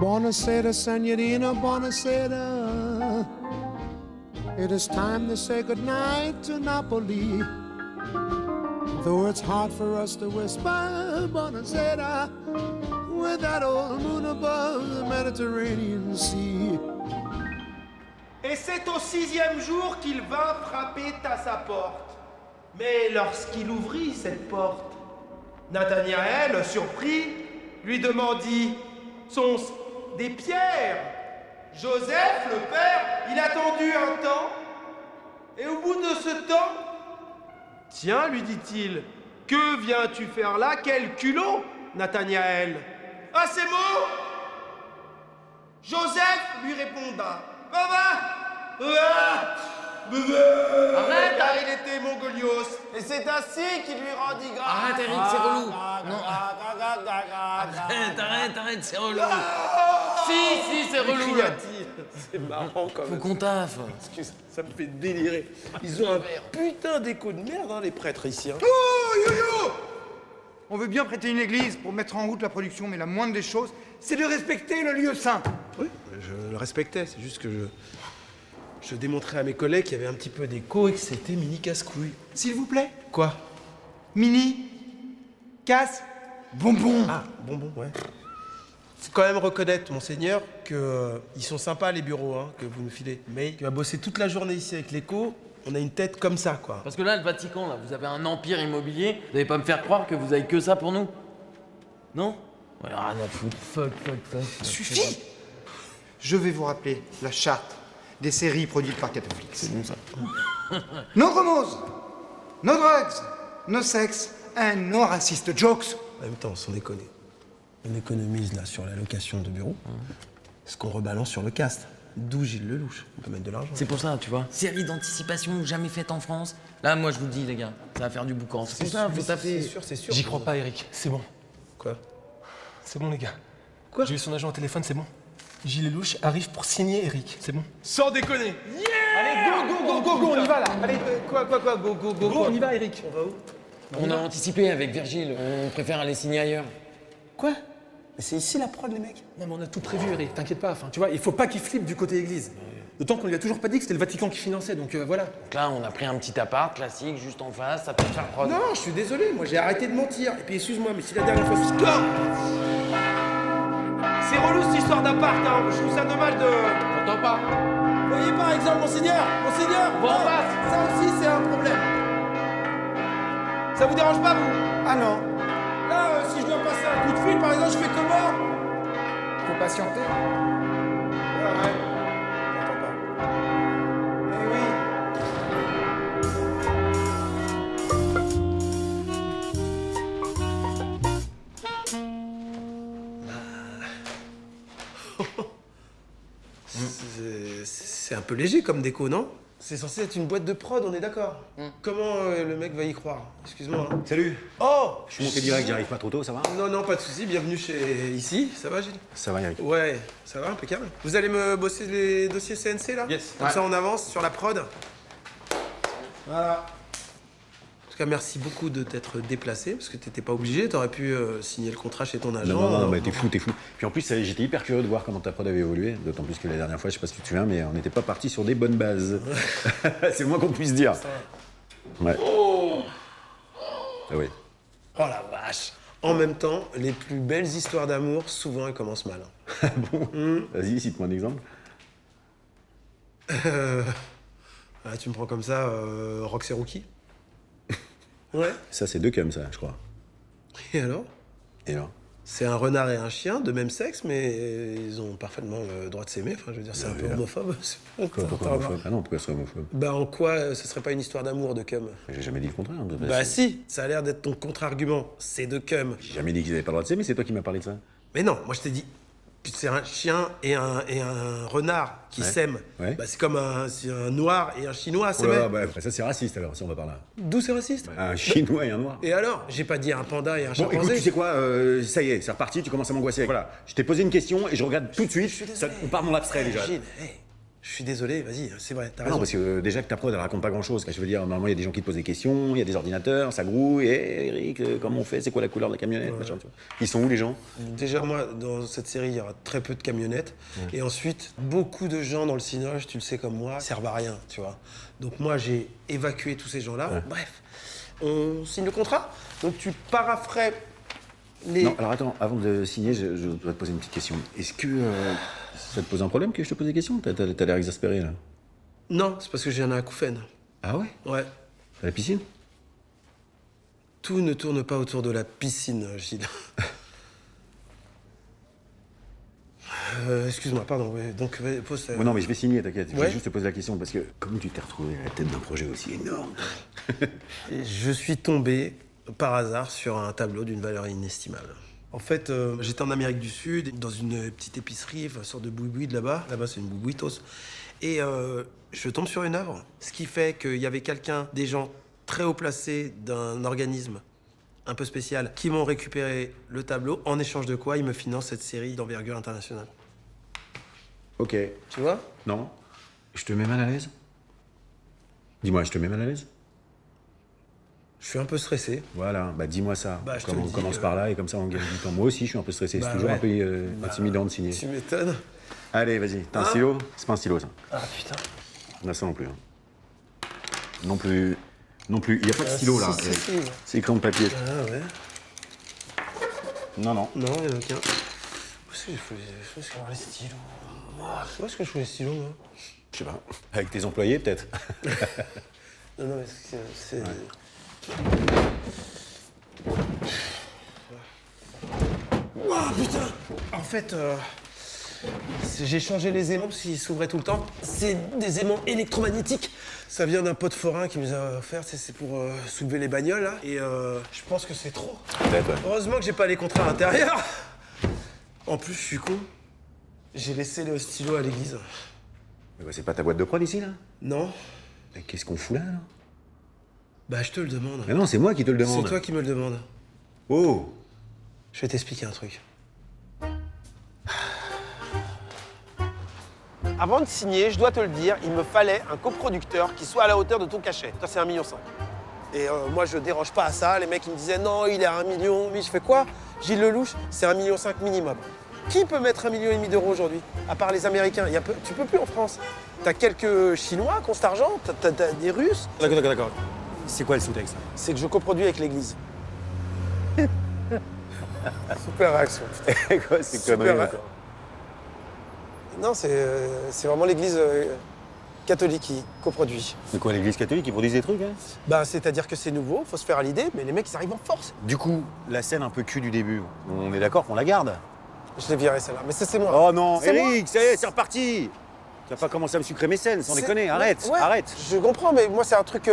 Buonasera, signorina, buonasera. It is time to say goodnight to Napoli. Though it's hard for us to whisper buonasera with that old moon above the Mediterranean Sea. Et c'est au 6e jour qu'il vint frapper à sa porte. Mais lorsqu'il ouvrit cette porte, Nathanaël, surpris, lui demandit: sont-ce des pierres? Joseph, le père, il attendu un temps, et au bout de ce temps, tiens, lui dit-il, que viens-tu faire là? Quel culot, Nathanaël? À ces mots, Joseph lui répondra: Arrête, car il était mongolios. Et c'est ainsi qu'il lui rendit grâce. Arrête, Eric, c'est relou. Non. Arrête, c'est relou. Si, c'est relou, là. C'est marrant quand Faut même. qu'on taffe. Excuse, ça me fait délirer. Ils ont un putain d'écho de merde, hein, les prêtres ici. Hein. Oh, yo-yo! On veut bien prêter une église pour mettre en route la production, mais la moindre des choses, c'est de respecter le lieu saint. Oui, je le respectais, c'est juste que je démontrais à mes collègues qu'il y avait un petit peu d'écho et que c'était mini casse-couille. S'il vous plaît. Quoi? Mini, casse, bonbon. Ah, bonbon, ouais. Faut quand même reconnaître, monseigneur, que ils sont sympas les bureaux hein, que vous nous filez. Mais tu vas bosser toute la journée ici avec l'écho, on a une tête comme ça, quoi. Parce que là, le Vatican, là, vous avez un empire immobilier. Vous n'allez pas me faire croire que vous avez que ça pour nous? Non? Ouais, rien à foutre. Fuck. Suffit. Je vais vous rappeler la charte des séries produites par Cataflix. C'est bon ça. No homos, no drugs, no sex and no racist jokes. En même temps, sans déconner. On économise là sur la location de bureau, ce qu'on rebalance sur le cast. D'où Gilles Lelouch. On peut mettre de l'argent. C'est pour ça, tu vois. Série d'anticipation jamais faite en France. Là, moi, je vous le dis, les gars, ça va faire du boucan. C'est pour ça, faut taper. C'est sûr. J'y crois pas, Eric. C'est bon. Quoi? C'est bon, les gars. Quoi? J'ai eu son agent au téléphone, c'est bon. Gilles Lelouch arrive pour signer Eric. C'est bon. Sans déconner. Allez, go, on y va, là. Allez, Quoi, go, on y va, Eric. On va où? On a anticipé avec Virgile. On préfère aller signer ailleurs. Quoi? Mais c'est ici la prod, les mecs. Non, mais on a tout prévu, Eric. T'inquiète pas. Enfin, tu vois, il faut pas qu'il flippe du côté église. D'autant qu'on lui a toujours pas dit que c'était le Vatican qui finançait, donc voilà. Donc là, on a pris un petit appart classique juste en face. Ça peut faire prod. Non, je suis désolé, moi j'ai arrêté de mentir. Et puis excuse-moi, mais si la dernière fois je score. C'est relou cette histoire d'appart, hein. Je trouve ça dommage de. J'entends pas. Vous voyez par exemple, monseigneur, Va en face. ça aussi c'est un problème. Ça vous dérange pas, vous? Ah non, Là, si je dois passer un coup de fil, par exemple, je fais comment? faut patienter. Ouais. J'entends pas. Eh oui. C'est un peu léger comme déco, non? C'est censé être une boîte de prod, on est d'accord. Comment le mec va y croire? Excuse-moi. Hein. Salut, Oh! je suis monté direct, j'arrive pas trop tôt, ça va? Non, pas de soucis, bienvenue chez ici. Ça va, Gilles? Ça va, Eric. Ouais, ça va, impeccable. Vous allez me bosser les dossiers CNC là? Yes. Comme ça on avance sur la prod. Voilà. En tout cas, merci beaucoup de t'être déplacé, parce que t'étais pas obligé, t'aurais pu signer le contrat chez ton agent. Non, mais t'es fou. Puis en plus, j'étais hyper curieux de voir comment ta prod avait évolué, d'autant plus que la dernière fois, je sais pas si tu te souviens, mais on n'était pas parti sur des bonnes bases. C'est le moins qu'on puisse dire. Ouais. Ah oui. Oh la vache! En même temps, les plus belles histoires d'amour, souvent elles commencent mal. Ah bon? Vas-y, cite-moi un exemple. Ah, tu me prends comme ça, Rox et Rookie? Ouais. Ça, c'est deux cums, ça, je crois. Et alors? Et alors? C'est un renard et un chien de même sexe, mais ils ont parfaitement le droit de s'aimer. Enfin, je veux dire, c'est un peu homophobe. Pourquoi homophobe? Ah non, pourquoi ce serait homophobe? Bah, en quoi ce serait pas une histoire d'amour de cum? J'ai jamais dit le contraire. Bah, si, ça a l'air d'être ton contre-argument. C'est de cum. J'ai jamais dit qu'ils avaient pas le droit de s'aimer, c'est toi qui m'as parlé de ça. Mais non, moi je t'ai dit, c'est un chien et un renard qui Ouais. s'aiment. Ouais. Bah, c'est comme c'est un noir et un chinois s'aimer. Ouais, bah, ça, c'est raciste alors, si on va par là. D'où c'est raciste? Un chinois et un noir. Et alors? J'ai pas dit un panda et un Bon, chimpanzé. écoute, tu sais quoi, ça y est, c'est reparti, tu commences à m'angoisser. Voilà, je t'ai posé une question et je regarde tout de suite, Je suis ça, désolé. on part dans l'abstrait déjà. Gilles, hey, Je suis désolé, vas-y, c'est vrai, t'as raison. Non, parce que déjà que ta prod, elle raconte pas grand-chose. Je veux dire, normalement, il y a des gens qui te posent des questions, il y a des ordinateurs, ça grouille. Et Eric, comment on fait? C'est quoi la couleur de la camionnette machin, tu vois. Ils sont où, les gens? Déjà, moi, dans cette série, il y aura très peu de camionnettes. Et ensuite, beaucoup de gens dans le Cinoche, tu le sais comme moi, servent à rien, tu vois. Donc moi, j'ai évacué tous ces gens-là. Bref, on signe le contrat. Donc tu paraphrais les... Non, alors attends, avant de signer, je dois te poser une petite question. Est-ce que ça te pose un problème que je te pose des questions? T'as l'air exaspéré, là. Non, c'est parce que j'ai un acouphène. Ah ouais? Ouais. À la piscine? Tout ne tourne pas autour de la piscine, Gilles. Excuse-moi, pardon, ouais, donc pose... Ouais, non, mais je vais signer, t'inquiète. Je Ouais. vais juste te poser la question, parce que comment tu t'es retrouvé à la tête d'un projet aussi énorme? Et je suis tombé par hasard sur un tableau d'une valeur inestimable. En fait, j'étais en Amérique du Sud, dans une petite épicerie, une sorte de boui-boui de là-bas. Là-bas, c'est une boui-boui-tos. Et je tombe sur une œuvre, ce qui fait qu'il y avait quelqu'un, des gens très haut placés d'un organisme un peu spécial, qui m'ont récupéré le tableau, en échange de quoi ils me financent cette série d'envergure internationale. Ok. Tu vois? Non. Je te mets mal à l'aise? Dis-moi, je te mets mal à l'aise? Je suis un peu stressé. Voilà, bah dis-moi ça. Bah, je te on le dis, commence par là et comme ça on gagne du temps. Moi aussi, je suis un peu stressé. Bah, c'est toujours ouais. un peu intimidant de signer. Tu m'étonnes. Allez, vas-y. T'as un stylo? C'est pas un stylo, ça. Ah, putain. On a ça non plus. Hein. Non plus. Non plus. Il n'y a pas de stylo, là. Si. C'est écran de papier. Ah, ouais. Non, non. Non, il n'y en a qu'un. Où est-ce que je fais les stylos? Où est-ce que je fais les stylos, moi? Je sais pas. Avec tes employés, peut-être. Non, mais c'est... Ouais. Oh, putain! En fait, j'ai changé les aimants parce qu'ils s'ouvraient tout le temps. C'est des aimants électromagnétiques. Ça vient d'un pote forain qui me les a offerts. C'est pour soulever les bagnoles, là. Et je pense que c'est trop. Peut-être, ouais. Heureusement que j'ai pas les contrats à l'intérieur. En plus, je suis con. J'ai laissé le stylo à l'église. Mais bah, c'est pas ta boîte de prod ici, là? Non? Mais qu'est-ce qu'on fout là, là? Bah, je te le demande. Mais non, c'est moi qui te le demande. C'est toi qui me le demandes. Oh! Je vais t'expliquer un truc. Avant de signer, je dois te le dire, il me fallait un coproducteur qui soit à la hauteur de ton cachet. Toi, c'est 1,5 million. Et moi, je déroge pas à ça. Les mecs, ils me disaient non, il est à 1 million. Mais je fais quoi? Gilles Lelouch, c'est 1,5 million minimum. Qui peut mettre 1,5 million d'euros aujourd'hui? À part les Américains. Tu peux plus en France. T'as quelques Chinois qui ont cet argent, t'as des Russes. D'accord. C'est quoi le sous-texte? C'est que je coproduis avec l'église. Super réaction. Quoi, c'est connerie encore? Non, c'est vraiment l'église catholique qui coproduit. C'est quoi, l'église catholique, ils produisent des trucs, hein? Bah, c'est-à-dire que c'est nouveau, faut se faire à l'idée, mais les mecs, ils arrivent en force. Du coup, la scène un peu cul du début, on est d'accord qu'on la garde? Je l'ai viré celle-là, mais ça, c'est moi. Oh non, C'est moi. Eric, ça y est, c'est reparti! Tu vas pas commencer à me sucrer mes scènes, sans déconner, arrête, Ouais, arrête! Je comprends, mais moi, c'est un truc.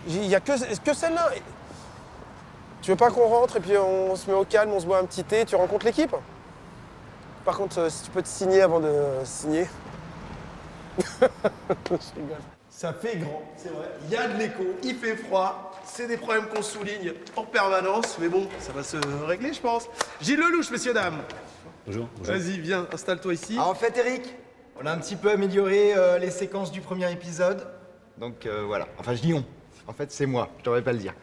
Il y a que celle-là. Tu veux pas qu'on rentre et puis on se met au calme, on se boit un petit thé, tu rencontres l'équipe? Par contre, si tu peux te signer avant de signer. Je rigole. Ça fait grand, c'est vrai. Il y a de l'écho, il fait froid. C'est des problèmes qu'on souligne en permanence, mais bon, ça va se régler, je pense. Gilles Lelouch, messieurs, dames. Bonjour. Vas-y, viens, installe-toi ici. Ah, en fait, Eric, on a un petit peu amélioré les séquences du premier épisode. Donc voilà. Enfin, je dis on. En fait, c'est moi. Je devrais pas le dire.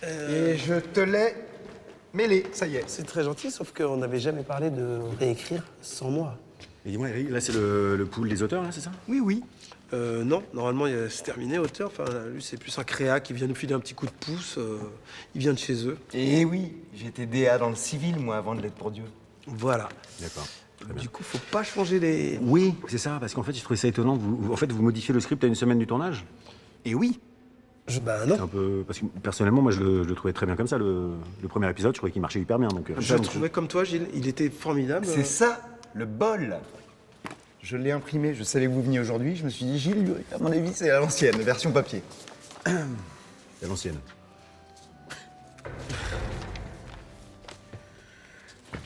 Et je te l'ai mêlé, ça y est. C'est très gentil, sauf qu'on n'avait jamais parlé de réécrire sans moi. Et dis-moi, Eric, là c'est le pool des auteurs, là, c'est ça? Oui. Non, normalement, c'est terminé, auteur. Enfin, lui, c'est plus un créa qui vient nous filer un petit coup de pouce. Il vient de chez eux. Et oui, j'étais DA dans le civil, moi, avant de l'être pour Dieu. Voilà. D'accord. Du coup, faut pas changer les... Oui, c'est ça, parce qu'en fait, je trouvais ça étonnant. Vous modifiez le script à une semaine du tournage? Et oui. Bah non. C'est un peu... Parce que personnellement, moi, je le trouvais très bien comme ça. Le premier épisode, je trouvais qu'il marchait hyper bien. Donc, Je le trouvais comme toi, Gilles. Il était formidable. C'est ça, le bol. Je l'ai imprimé, je savais que vous veniez aujourd'hui. Je me suis dit, Gilles, à mon avis, c'est à l'ancienne, version papier. C'est à l'ancienne.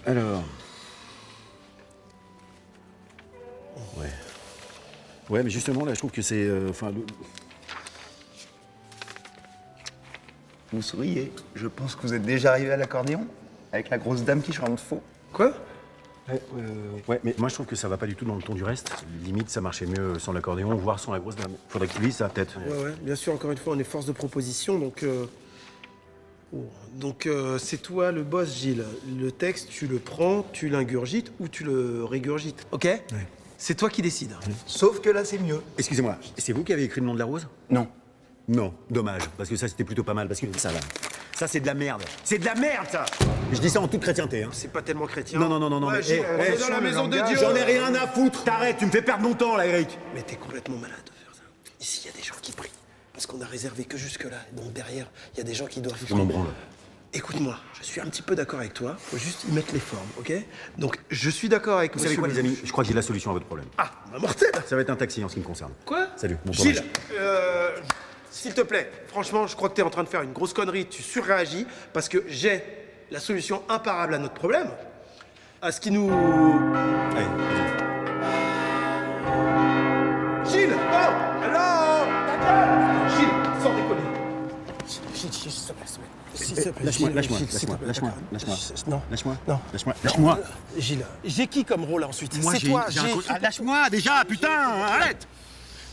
Alors... Ouais. Ouais, mais justement, là, je trouve que c'est... Vous souriez. Je pense que vous êtes déjà arrivé à l'accordéon, avec la grosse dame qui chante faux. Quoi? Ouais, mais moi je trouve que ça va pas du tout dans le ton du reste. Limite, ça marchait mieux sans l'accordéon, voire sans la grosse dame. Faudrait qu'il lise ça, peut-être. Ouais, bien sûr, encore une fois, on est force de proposition, donc... c'est toi le boss, Gilles. Le texte, tu le prends, tu l'ingurgites ou tu le régurgites, ok? Ouais. C'est toi qui décides. Sauf que là, c'est mieux. Excusez-moi, c'est vous qui avez écrit le nom de la rose? Non. Non, dommage, parce que ça c'était plutôt pas mal, parce que ça là, ça c'est de la merde. C'est de la merde ça. Je dis ça en toute chrétienté, hein. C'est pas tellement chrétien. Non, Ouais, mais Gilles, on est dans la maison de Dieu. J'en ai rien à foutre. T'arrêtes, tu me fais perdre mon temps là, Eric. Mais t'es complètement malade de faire ça. Ici, il y a des gens qui prient. Parce qu'on a réservé que jusque-là. Donc derrière, il y a des gens qui doivent... Je m'en branle. Écoute-moi, je suis un petit peu d'accord avec toi. Faut juste y mettre les formes, ok? Donc, je suis d'accord avec Vous savez quoi, les amis? Je crois que j'ai la solution à votre problème. Ah, bah mortel! Ça va être un taxi en ce qui me concerne. Quoi? Salut, bon Gilles, courage. s'il te plaît, franchement, je crois que t'es en train de faire une grosse connerie. Tu surréagis parce que j'ai la solution imparable à notre problème. À ce qui nous... Allez, vas-y. Gilles! Oh! Allô? Gilles, sans déconner. Gilles, s'il te plaît, s'il te plaît. Lâche-moi. Non. Gilles, j'ai qui comme rôle ensuite? C'est toi, Lâche-moi déjà, putain, arrête!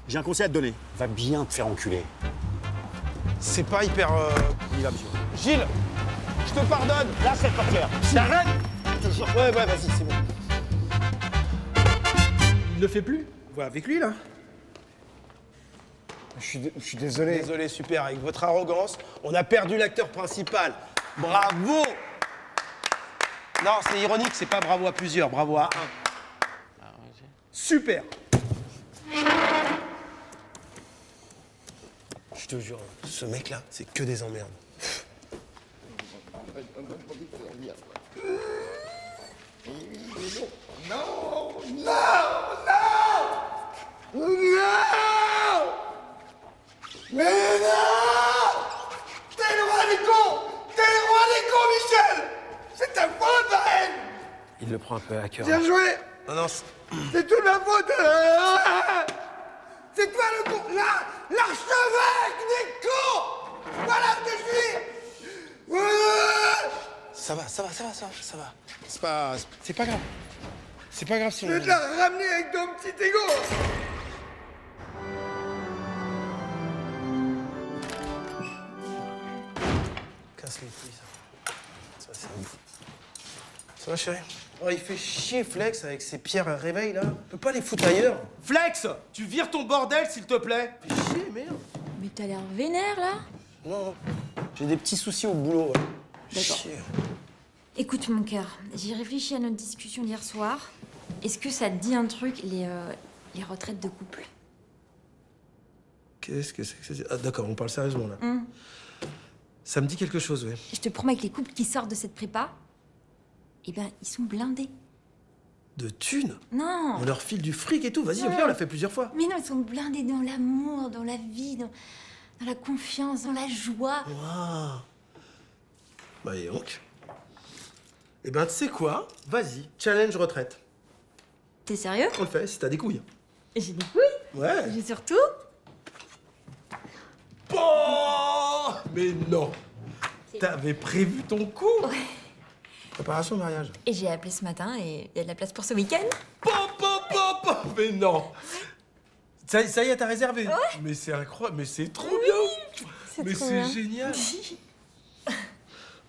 J'ai un conseil à te donner. Va bien te faire enculer. C'est pas hyper... Il va, monsieur. Gilles, je te pardonne. Là, c'est pas clair. T'arrêtes? Ouais, vas-y, c'est bon. Il le fait plus? Ouais, avec lui, là. Je suis désolé. Désolé, super. Avec votre arrogance, on a perdu l'acteur principal. Bravo! Non, c'est ironique, c'est pas bravo à plusieurs, bravo à un. Super! Je te jure, ce mec-là, c'est que des emmerdes. Mais non! T'es le roi des cons! T'es le roi des cons, Michel! C'est ta faute, la haine! Il le prend un peu à cœur. Bien joué! Non, non, C'est toute ma faute! C'est toi le con! L'archevêque des cons! Voilà ce que je suis! ça va. C'est pas grave. C'est pas grave si on... Je vais te la ramener avec ton petit égo! Casse les couilles, ça, c'est ouf. Ça va, chérie? Oh, il fait chier, Flex, avec ses pierres à réveil, là. On peut pas les foutre ailleurs. Flex, tu vires ton bordel, s'il te plaît. Fait chier, merde. Mais t'as l'air vénère, là. Non, j'ai des petits soucis au boulot, ouais. D'accord. Chier. Écoute, mon cœur, j'ai réfléchi à notre discussion d'hier soir. Est-ce que ça te dit un truc, les retraites de couple? Qu'est-ce que c'est que ça? Ah, d'accord, on parle sérieusement, là. Ça me dit quelque chose, ouais. Je te promets que les couples qui sortent de cette prépa, eh ben, ils sont blindés. De thunes? Non. On leur file du fric et tout. Vas-y, Non. viens, on l'a fait plusieurs fois. Mais non, ils sont blindés dans l'amour, dans la vie, dans la confiance, dans la joie. Waouh. Bah, et donc. Eh ben, tu sais quoi? Vas-y, challenge retraite. T'es sérieux? On le fait, si t'as des couilles. J'ai des couilles. Ouais. J'ai surtout... Oh! Mais non. T'avais prévu ton coup? Ouais. Préparation au mariage. Et j'ai appelé ce matin et il y a de la place pour ce week-end. Pop! Mais non. Ça y est, t'as réservé. Ouais. Mais c'est incroyable, mais c'est trop Oui, bien. Mais trop c'est bien. génial.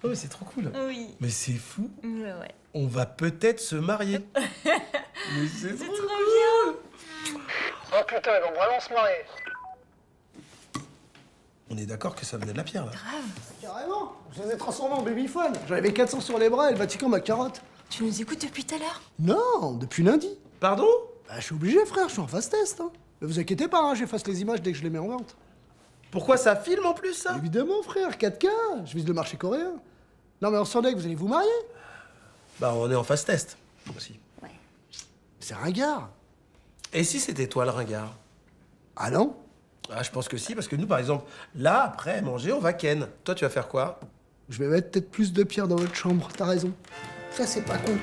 Oh, mais c'est trop cool. Oui. Mais c'est fou. Ouais. On va peut-être se marier. Mais c'est trop bien. Oh putain, ils vont vraiment se marier. On est d'accord que ça venait de la pierre, là. Carrément. Je les ai transformés en babyphone. J'en avais 400 sur les bras et le Vatican ma carotte. Tu nous écoutes depuis tout à l'heure? Non, depuis lundi. Pardon? Bah, je suis obligé, frère, je suis en phase test. Hein. Ne vous inquiétez pas, hein, j'efface les images dès que je les mets en vente. Pourquoi ça filme en plus, ça? Évidemment, frère, 4K, je vise le marché coréen. Non, mais on s'en est que vous allez vous marier. Bah, on est en phase test. Aussi. Ouais. C'est ringard. Et si c'était toi le ringard? Ah non? Ah, je pense que si, parce que nous, par exemple, là, après manger, on va ken. Toi, tu vas faire quoi? Je vais mettre peut-être plus de pierres dans votre chambre, t'as raison. Ça, c'est pas con.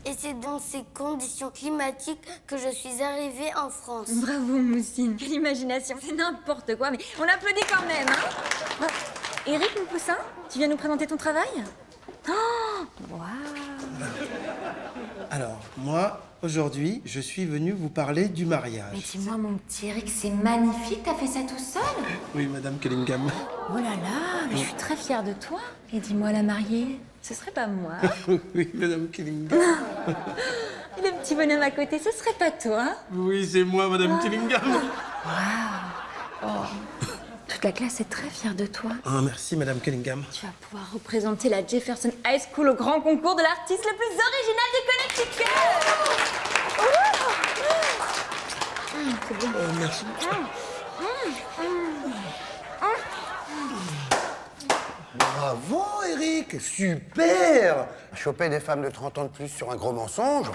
Et c'est dans ces conditions climatiques que je suis arrivée en France. Bravo, Moussine. Quelle imagination. C'est n'importe quoi, mais on applaudit quand même, hein. Eric, mon poussin, tu viens nous présenter ton travail? Oh, waouh. Alors, moi, aujourd'hui, je suis venu vous parler du mariage. Mais dis-moi, mon petit Eric, c'est magnifique. T'as fait ça tout seul? Oui, Madame Kellingham. Oh là là, mais je suis très fière de toi. Et dis-moi, la mariée, ce serait pas moi? Oui, Madame Kellingham. Et le petit bonhomme à côté, ce serait pas toi? Oui, c'est moi, Madame Kellingham. Waouh. Oh. Toute la classe est très fière de toi. Ah, merci, Madame Kellingham. Tu vas pouvoir représenter la Jefferson High School au grand concours de l'artiste le plus original du Connecticut. C'est bon. Merci. Bravo, Eric. Super. Choper des femmes de 30 ans de plus sur un gros mensonge.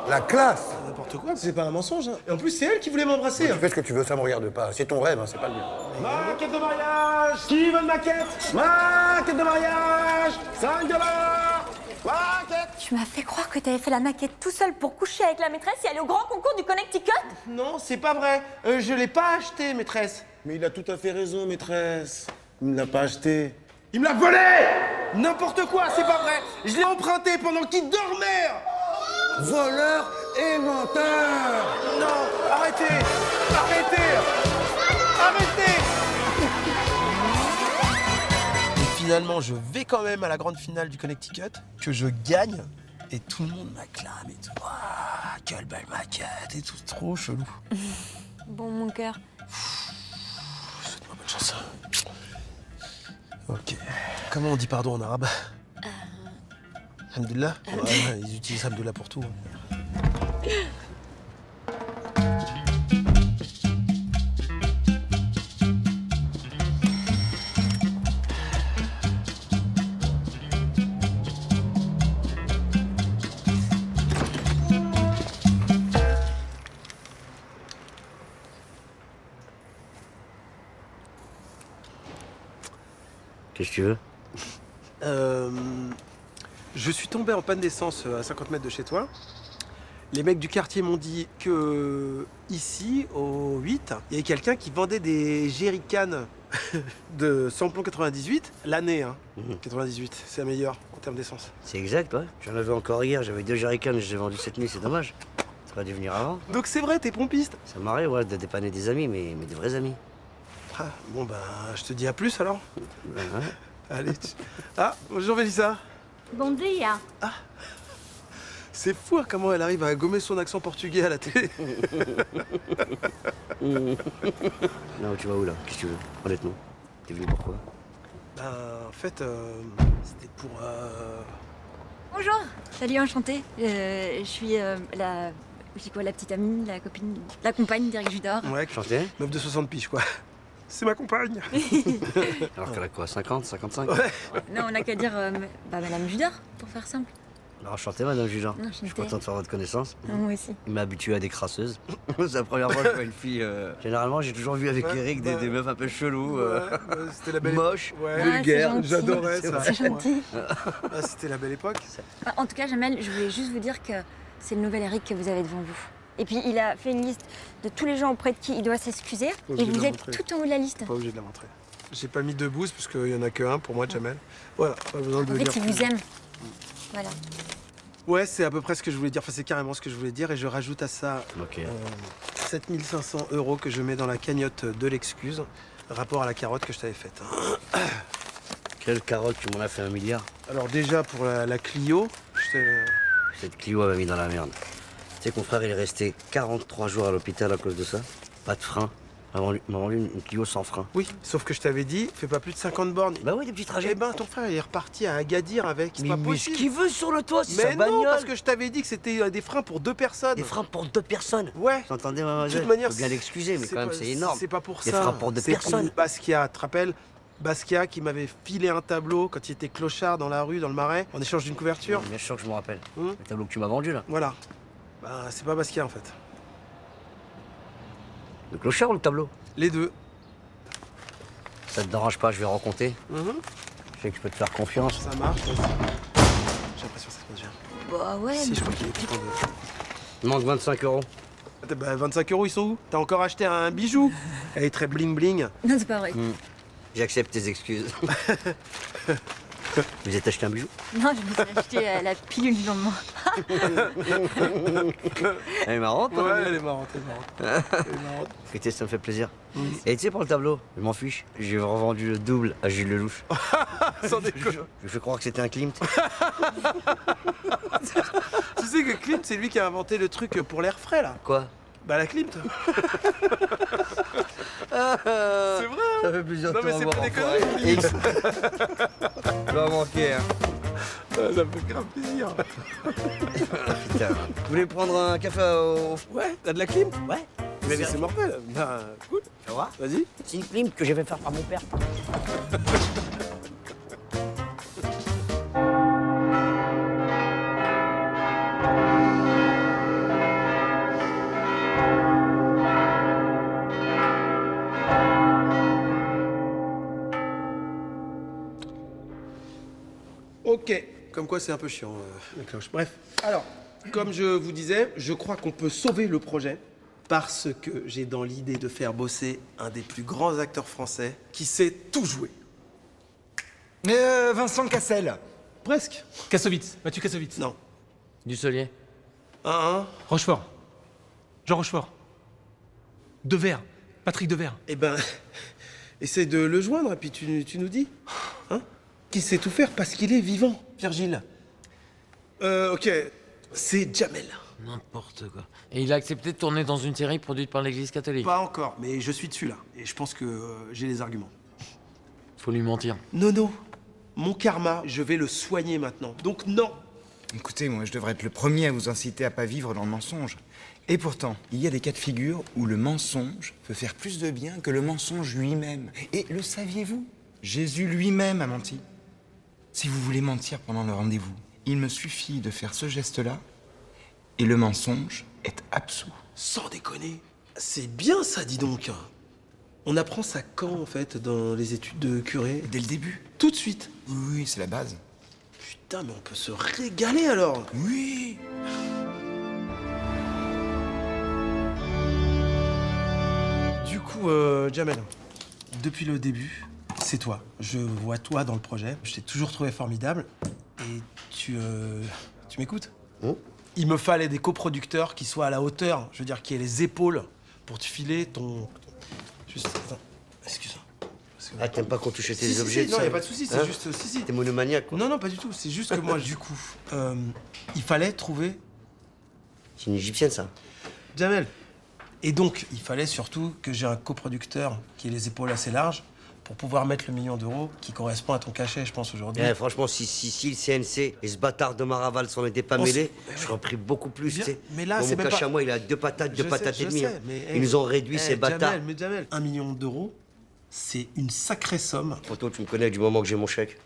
La classe. N'importe quoi, c'est pas un mensonge. Hein. Et en plus, c'est elle qui voulait m'embrasser. Tu fais ce que tu veux, ça me regarde pas. C'est ton rêve, hein, c'est pas le mien. Maquette de mariage. Qui veut une maquette? Maquette de mariage. 5 $. Maquette. Tu m'as fait croire que t'avais fait la maquette tout seul pour coucher avec la maîtresse et aller au grand concours du Connecticut? Non, c'est pas vrai. Je l'ai pas acheté, maîtresse. Mais il a tout à fait raison, maîtresse. Il ne l'a pas acheté. Il me l'a volé. N'importe quoi, c'est pas vrai. Je l'ai emprunté pendant qu'il dormait. Voleur et menteur. Non, arrêtez. Arrêtez. Arrêtez. Et finalement, je vais quand même à la grande finale du Connecticut, que je gagne, et tout le monde m'acclame et tout. Ah, quelle belle maquette et tout, trop chelou. Bon, mon cœur. Souhaite-moi bonne chance. Ok. Comment on dit pardon en arabe? Alhamdulillah. Ouais, ils utilisent Alhamdulillah pour tout. Qu'est-ce que tu veux? Je suis tombé en panne d'essence à 50 mètres de chez toi. Les mecs du quartier m'ont dit que ici, au 8, il y avait quelqu'un qui vendait des jerrycans de samplon 98. L'année, hein. 98, c'est la meilleure en termes d'essence. C'est exact, ouais. J'en avais encore hier, j'avais 2 jerrycans et je les ai vendus cette nuit, c'est dommage. Ça aurait dû venir avant. Donc c'est vrai, t'es pompiste? Ça m'arrive, ouais, de dépanner des amis, mais des vrais amis. Ah, bon, ben, je te dis à plus alors. Ben, ouais. Allez. Ah, bonjour Mélissa. Bon dia. Ah, c'est fou hein, comment elle arrive à gommer son accent portugais à la télé. Non, tu vas où là? Qu'est-ce que tu veux? Honnêtement. T'es venu pourquoi? Ben, en fait, c'était pour... Bonjour. Salut, enchantée. Je suis la... Je dis quoi, la petite amie, la copine, la compagne d'Eric Judor. Ouais, Chanté? Meuf de 60 piges, quoi. C'est ma compagne. Alors qu'elle a quoi, 50, 55? Ouais. Non, on n'a qu'à dire Madame Judor, pour faire simple. Alors, enchanté, Madame Judor. Enchanté. Je suis content de faire votre connaissance. Moi aussi. Il m'a habitué à des crasseuses. C'est la première fois que je vois une fille... Généralement, j'ai toujours vu avec Eric des meufs un peu chelous, C'était la belle moches, ouais. vulgaires. Ah, c'est J'adorais ça. C'est gentil. Ah, c'était la belle époque. En tout cas, Jamel, je voulais juste vous dire que c'est le nouvel Eric que vous avez devant vous. Et puis, il a fait une liste de tous les gens auprès de qui il doit s'excuser. Et vous êtes tout en haut de la liste. Pas obligé de la montrer. J'ai pas mis 2 boosts parce qu'il y en a que un pour moi, Jamel. Voilà, pas besoin de En le dire. fait, il vous aime. Voilà. Ouais, c'est à peu près ce que je voulais dire. Enfin, c'est carrément ce que je voulais dire. Et je rajoute à ça Ok. 7500 € que je mets dans la cagnotte de l'excuse, rapport à la carotte que je t'avais faite. Quelle carotte, tu m'en as fait 1 milliard. Alors déjà, pour la Clio, Cette Clio elle m'a mis dans la merde. Tu sais que mon frère, il est resté 43 jours à l'hôpital à cause de ça. Pas de frein. Il m'a vendu une Clio sans frein. Oui, sauf que je t'avais dit, fais pas plus de 50 bornes. Bah oui, des petits trajets. Eh ben, ton frère, il est reparti à Agadir avec. C'est Mais pas ce possible. qu'il veut sur le toit, c'est sa Mais bagnole. non, parce que je t'avais dit que c'était des freins pour 2 personnes. Des freins pour 2 personnes. Ouais. Vous entendez, De mademoiselle? toute manière, Faut bien l'excuser, mais quand même, pas- c'est énorme. C'est pas pour Des ça. freins pour 2 C'est personnes. Basquiat, tu te rappelles? Basquiat qui m'avait filé un tableau quand il était clochard dans la rue, dans le Marais, en échange d'une couverture. Bien sûr que je me rappelle. Hum. Le tableau que tu m'as vendu, là. Voilà. Bah, c'est pas Basquiat, en fait. Le clochard ou le tableau? Les deux. Ça te dérange pas, je vais rencontrer. Mhm. Je sais que je peux te faire confiance. Ça marche. J'ai l'impression que ça viens. Bah ouais. Si, je crois qu'il est content de... Il manque 25 €. Bah, 25 €, ils sont où? T'as encore acheté un bijou? Elle est très bling bling. Non, c'est pas vrai. J'accepte tes excuses. Vous êtes acheté un bijou? Non, je me suis acheté la pilule du lendemain. Elle est marrante, hein? Ouais, elle est marrante, elle est marrante. Elle est marrante. Écoutez, ça me fait plaisir. Et tu sais, pour le tableau, je m'en fiche. J'ai revendu le double à Gilles Lelouch. Sans déconner. Je lui fais croire que c'était un Klimt. Tu sais que Klimt, c'est lui qui a inventé le truc pour l'air frais, là. Quoi? Bah, la Klimt. C'est vrai, hein? Ça fait plusieurs Non, temps mais à c'est voir, pas enfoiré. déconné. Tu vas manquer, hein. Ça me fait grave plaisir. Putain. Vous voulez prendre un café au... Ouais, t'as de la Klimt? Ouais. C'est mortel. Bah, cool. Tu vois? Vas-y. C'est une Klimt que j'ai fait faire par mon père. Ok. Comme quoi, c'est un peu chiant, la cloche. Bref. Alors, comme je vous disais, je crois qu'on peut sauver le projet parce que j'ai dans l'idée de faire bosser un des plus grands acteurs français qui sait tout jouer. Vincent Cassel. Presque. Kassovitz, Mathieu Kassovitz. Non. Dussolier. Rochefort. Jean Rochefort. Devers. Patrick Devers. Eh ben, essaie de le joindre et puis tu nous dis. Hein? Qui sait tout faire parce qu'il est vivant, Virgile. Ok. C'est Jamel. N'importe quoi. Et il a accepté de tourner dans une série produite par l'Église catholique. Pas encore, mais je suis dessus là. Et je pense que j'ai les arguments. Faut lui mentir. Nono, mon karma, je vais le soigner maintenant. Donc non. Écoutez, moi, je devrais être le premier à vous inciter à pas vivre dans le mensonge. Et pourtant, il y a des cas de figure où le mensonge peut faire plus de bien que le mensonge lui-même. Et le saviez-vous? Jésus lui-même a menti. Si vous voulez mentir pendant le rendez-vous, il me suffit de faire ce geste-là et le mensonge est absous. Sans déconner. C'est bien ça, dis donc. On apprend ça quand, en fait, dans les études de curé? Dès le début. Tout de suite. Oui, c'est la base. Putain, mais on peut se régaler alors. Oui. Du coup, Jamel, depuis le début, c'est toi. Je vois toi dans le projet. Je t'ai toujours trouvé formidable. Et tu m'écoutes? Il me fallait des coproducteurs qui soient à la hauteur, je veux dire, qui aient les épaules pour te filer ton... Juste, attends, excuse-moi. Ah, t'aimes pas qu'on touche tes Si, objets? non, y a pas de souci, c'est juste... Si. T'es monomaniaque, quoi. Non, pas du tout. C'est juste que moi, du coup, il fallait trouver... C'est une égyptienne, ça. Jamel. Et donc, il fallait surtout que j'ai un coproducteur qui ait les épaules assez larges pour pouvoir mettre le 1 million d'euros qui correspond à ton cachet, je pense, aujourd'hui. Franchement, si le CNC et ce bâtard de Maraval s'en étaient pas mêlés, j'aurais pris beaucoup plus, tu sais. Mais là, dans c'est mon même cachet pas... à moi, il a 2 patates, 2 patates et demie. Hein. Mais, Ils nous ont réduit, ces bâtards. Jamel, 1 million d'euros, c'est une sacrée somme. Poto, tu me connais du moment que j'ai mon chèque.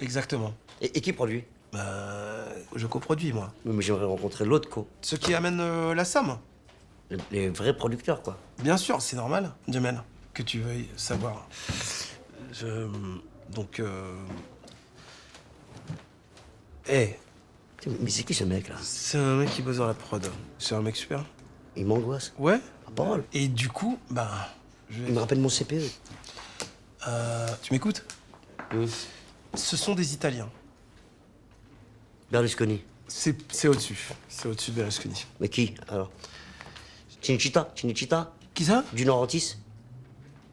Exactement. Et qui produit? Je coproduis, moi. Mais j'aimerais rencontrer l'autre co. Ceux qui amènent la somme. Les vrais producteurs, quoi. Bien sûr, c'est normal, Jamel, que tu veuilles savoir. Donc, Mais c'est qui ce mec, là? C'est un mec qui bosse dans la prod. C'est un mec super. Il m'angoisse. Ouais. À parole. Et du coup, Il me rappelle mon CPE. Tu m'écoutes? Oui. Ce sont des Italiens. Berlusconi. C'est au-dessus. C'est au-dessus de Berlusconi. Mais qui, alors? Cinecittà? Qui ça? Du Laurentis?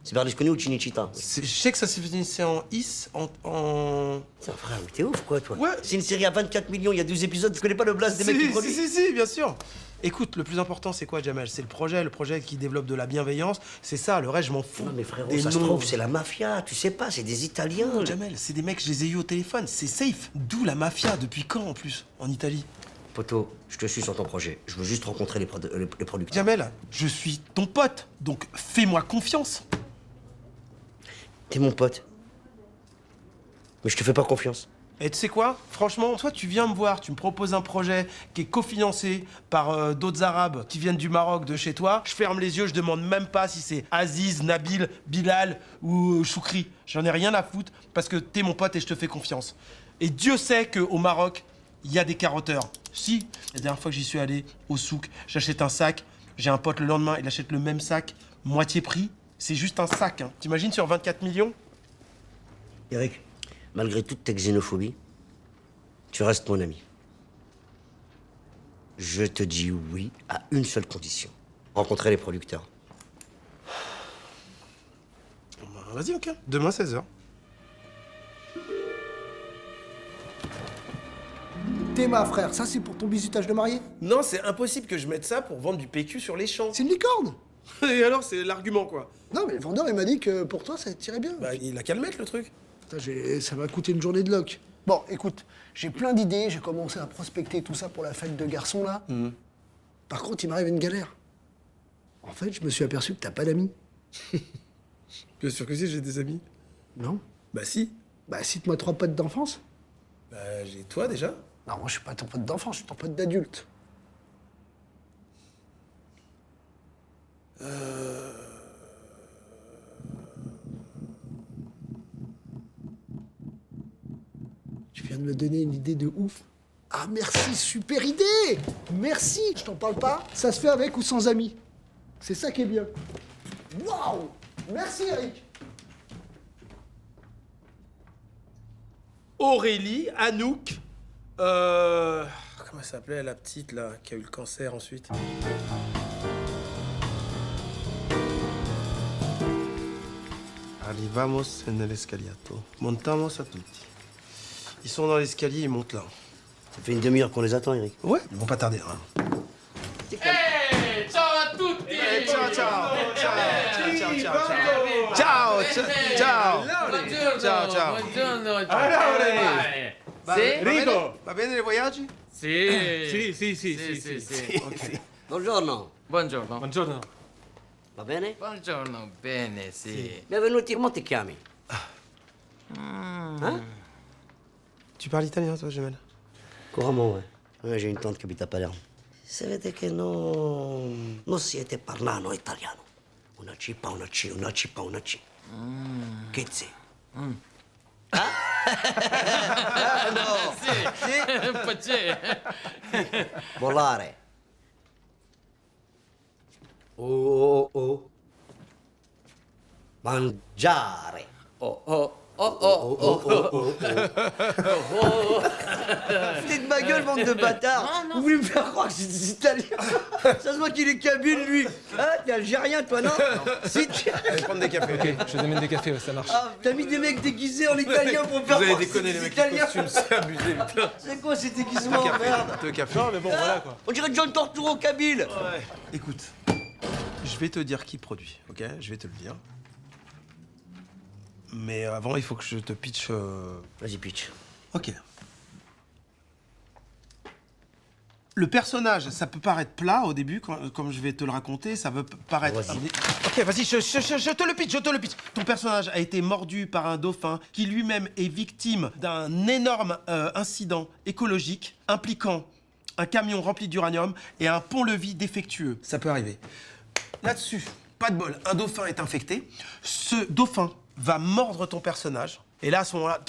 C'est Berlusconi ou Cinecittà? Je sais que ça s'est finissé en is, en... Tiens, frère, mais t'es ouf, quoi, toi? Ouais. C'est une série à 24 millions, il y a 12 épisodes, tu connais pas le blast des mecs qui produisent? Si, bien sûr. Écoute, le plus important, c'est quoi, Jamel? C'est le projet qui développe de la bienveillance. C'est ça, le reste, je m'en fous. Non, mais frérot, Des ça se noms. trouve, c'est la mafia, tu sais pas, c'est des Italiens. Non, Jamel, c'est des mecs, je les ai eus au téléphone, c'est safe. D'où la mafia, depuis quand, en plus, en Italie? Poto, je te suis sur ton projet. Je veux juste rencontrer les producteurs. Jamel, je suis ton pote, donc fais-moi confiance. T'es mon pote. Mais je te fais pas confiance. Et tu sais quoi? Franchement, toi, tu viens me voir, tu me proposes un projet qui est cofinancé par d'autres Arabes qui viennent du Maroc, de chez toi. Je ferme les yeux, je demande même pas si c'est Aziz, Nabil, Bilal ou Choukri. J'en ai rien à foutre parce que t'es mon pote et je te fais confiance. Et Dieu sait qu'au Maroc, il y a des carotteurs. Si, la dernière fois que j'y suis allé, au souk, j'achète un sac, j'ai un pote le lendemain, il achète le même sac, moitié prix. C'est juste un sac, hein. T'imagines sur 24 millions? Eric, malgré toute ta xénophobie, tu restes mon ami. Je te dis oui à une seule condition. Rencontrer les producteurs. Vas-y, ok. Demain, 16h. Théma, frère, ça c'est pour ton bisutage de mariée? Non, c'est impossible que je mette ça pour vendre du PQ sur les champs. C'est une licorne! Et alors, c'est l'argument, quoi. Non, mais le vendeur, il m'a dit que pour toi, ça tirait bien. Bah, il a qu'à le mettre, le truc. Putain, ça va coûter une journée de loc. Bon, écoute, j'ai plein d'idées, j'ai commencé à prospecter tout ça pour la fête de garçons, là. Par contre, il m'arrive une galère. En fait, je me suis aperçu que t'as pas d'amis. Bien sûr que si, j'ai des amis. Non? Bah si. Bah cite-moi 3 potes d'enfance. Bah j'ai toi, déjà. Non, moi je suis pas ton pote d'enfance, je suis ton pote d'adulte. Tu viens de me donner une idée de ouf. Ah merci, super idée! Merci, je t'en parle pas, ça se fait avec ou sans amis. C'est ça qui est bien. Waouh! Merci Eric! Aurélie, Anouk, comment elle s'appelait la petite là, qui a eu le cancer ensuite? Arrivamos en el escaliato. Montamos a tutti. Ils sont dans l'escalier, ils montent là. Ça fait une demi-heure qu'on les attend, Eric. Ouais, ils vont pas tarder. Hein. Hey, ciao a tutti! Ciao, ciao! Ciao, ciao! Ciao! Buongiorno! Sì? Rico! Va bene le viaggi? Sì! Sì. Buongiorno. Buongiorno. Buongiorno. Va bene? Buongiorno, bene, sì. Benvenuti, come ti chiami? Tu parles italien, toi, Gemelle? Couramment, ouais. Ouais, j'ai une tante qui habite à Palerme. Sapete che non siete parlano italiano. Una cipa, una C, una cipa, una C. Che c'è? Ah? No! Sì, un po' c'è. Volare. Oh. Mangiare. Oh. Foutez de ma gueule, bande de bâtards. Vous voulez me faire croire que c'est des Italiens? Ça se voit qu'il est kabyle, lui. Hein? T'es algérien, toi, non? Si tu... Allez, prendre des cafés. Ok, je t'amène des cafés, ça marche. Ah, t'as mis des mecs déguisés en italien pour me faire Vous avez croire que déconné, c'est les des mecs en Italiens. costume, c'est abusé, putain. C'est quoi ces déguisements, merde? Deux cafés. Non, mais bon, voilà quoi. On dirait John Torturo kabyle. Ouais. Écoute, je vais te dire qui produit, ok? Je vais te le dire. Mais avant, il faut que je te pitch... Vas-y, pitch. Ok. Le personnage, ça peut paraître plat au début, comme je vais te le raconter, ça peut paraître... Ok, vas-y, je te le pitch. Ton personnage a été mordu par un dauphin qui lui-même est victime d'un énorme incident écologique impliquant un camion rempli d'uranium et un pont-levis défectueux. Ça peut arriver. Là-dessus, pas de bol, un dauphin est infecté. Ce dauphin va mordre ton personnage. Et là, à ce moment-là,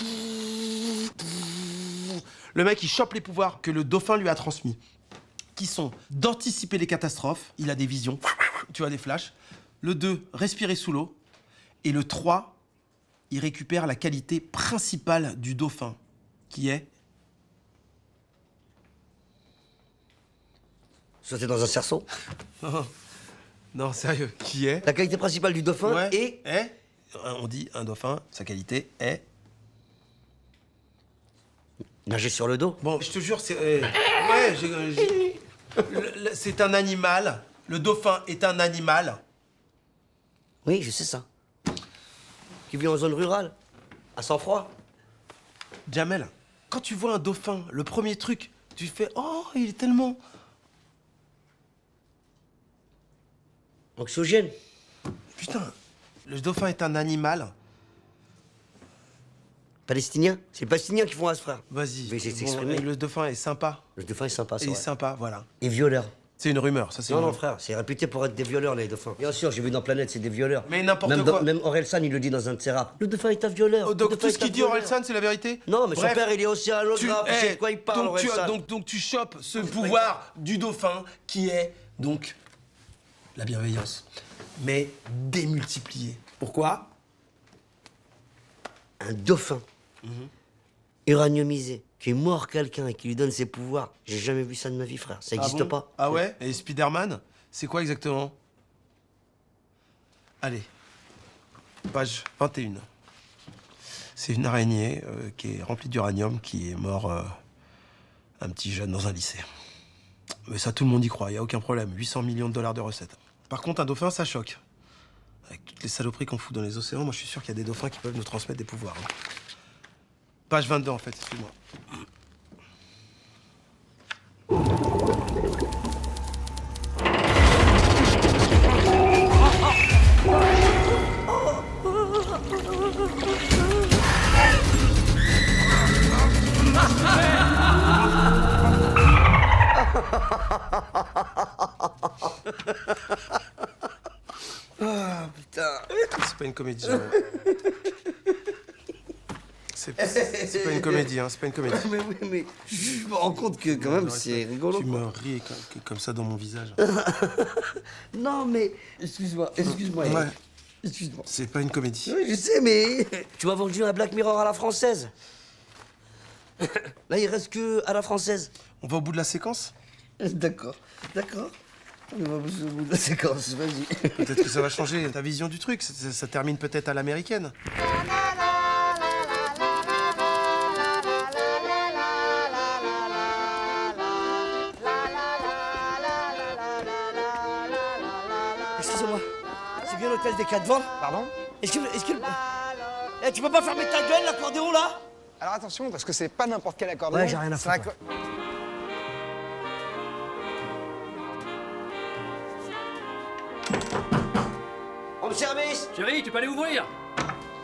le mec, il chope les pouvoirs que le dauphin lui a transmis, qui sont d'anticiper les catastrophes. Il a des visions, tu as des flashs. Le 2, respirer sous l'eau. Et le 3, il récupère la qualité principale du dauphin, qui est... Sauter dans un cerceau? Non, sérieux. Qui est... La qualité principale du dauphin est... On dit un dauphin, sa qualité est... Nager sur le dos? Bon, je te jure, c'est... Ouais, c'est un animal. Le dauphin est un animal. Oui, je sais ça. Qui vit en zone rurale, à sang-froid. Jamel, quand tu vois un dauphin, le premier truc, tu fais « Oh, il est tellement... » Anxiogène. Putain, le dauphin est un animal. Palestinien? C'est les Palestiniens qui font à ce frère. Vas-y. Mais c'est exprimé. Le dauphin est sympa. Le dauphin est sympa, c'est vrai. Il est sympa, voilà. Et violeur. C'est une rumeur, ça c'est Non, une non, rumeur. frère, c'est réputé pour être des violeurs, les dauphins. Bien sûr, j'ai vu dans Planète, c'est des violeurs. Mais n'importe quoi. Même Orelsan, il le dit dans un de ses raps. Le dauphin est un violeur. Oh, donc tout ce qu'il dit Orelsan, c'est la vérité? Non, mais Bref, son père, il est océanographe, il sait de quoi il parle, donc, Orelsan. donc tu chopes ce pouvoir du dauphin qui est donc la bienveillance, mais démultipliée. Pourquoi? Un dauphin uraniumisé, qui mord quelqu'un et qui lui donne ses pouvoirs. J'ai jamais vu ça de ma vie, frère. Ça n'existe pas. Ah ouais? Et Spider-Man, c'est quoi exactement? Allez, page 21. C'est une araignée qui est remplie d'uranium, qui est mort un petit jeune dans un lycée. Mais ça, tout le monde y croit, il n'y a aucun problème. 800 millions de dollars de recettes. Par contre, un dauphin, ça choque. Avec toutes les saloperies qu'on fout dans les océans, moi je suis sûr qu'il y a des dauphins qui peuvent nous transmettre des pouvoirs. Hein. Page 22 en fait, excuse-moi. Ah, putain. C'est pas une comédie. Hein. C'est pas une comédie, hein, c'est pas une comédie. Mais oui, mais je me rends compte que quand même c'est rigolo. Tu me ris comme ça dans mon visage. Non, mais excuse-moi. Ouais. Excuse-moi. C'est pas une comédie. Oui, je sais, mais tu m'as vendu un Black Mirror à la française. Là, il reste que à la française. On va au bout de la séquence? D'accord. On va au bout de la séquence, vas-y. Peut-être que ça va changer ta vision du truc. Ça termine peut-être à l'américaine. Excusez-moi, c'est bien l'hôtel des Quatre Vents? Pardon? Est-ce que... Eh, tu peux pas fermer ta gueule, l'accordéon, là? Alors attention, parce que c'est pas n'importe quel accordéon. Ouais, j'ai rien à foutre. Homme service! Chérie, tu peux aller ouvrir?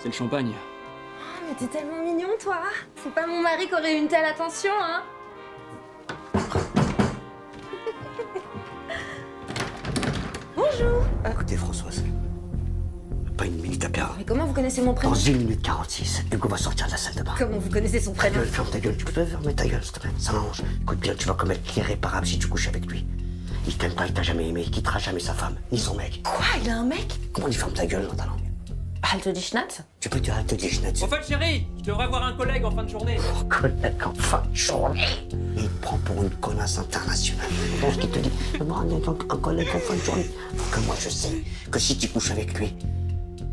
C'est le champagne. Ah, mais t'es tellement mignon, toi. C'est pas mon mari qui aurait eu une telle attention, hein. Bonjour. Écoutez, Françoise, pas une minute à perdre. Mais comment vous connaissez mon prénom? Dans 1 minute 46, Hugo va sortir de la salle de bain. Comment vous connaissez son prénom? Ferme ta gueule, tu peux fermer ta gueule, s'il te plaît. Ça m'arrange. Écoute bien, tu vas commettre l'irréparable si tu couches avec lui. Il t'aime pas, il t'a jamais aimé, il quittera jamais sa femme, ni son mec. Quoi? Il a un mec? Comment tu fermes ta gueule dans ta langue? Halte die Schnatz? Tu peux dire halte die Schnatz. Au fait, chérie, je devrais voir un collègue en fin de journée. Oh, collègue en fin de journée? Il te prend pour une connasse internationale. Donc, ce qu'il te dit, moi, un collègue en fin de journée. Faut que moi, je sais que si tu couches avec lui,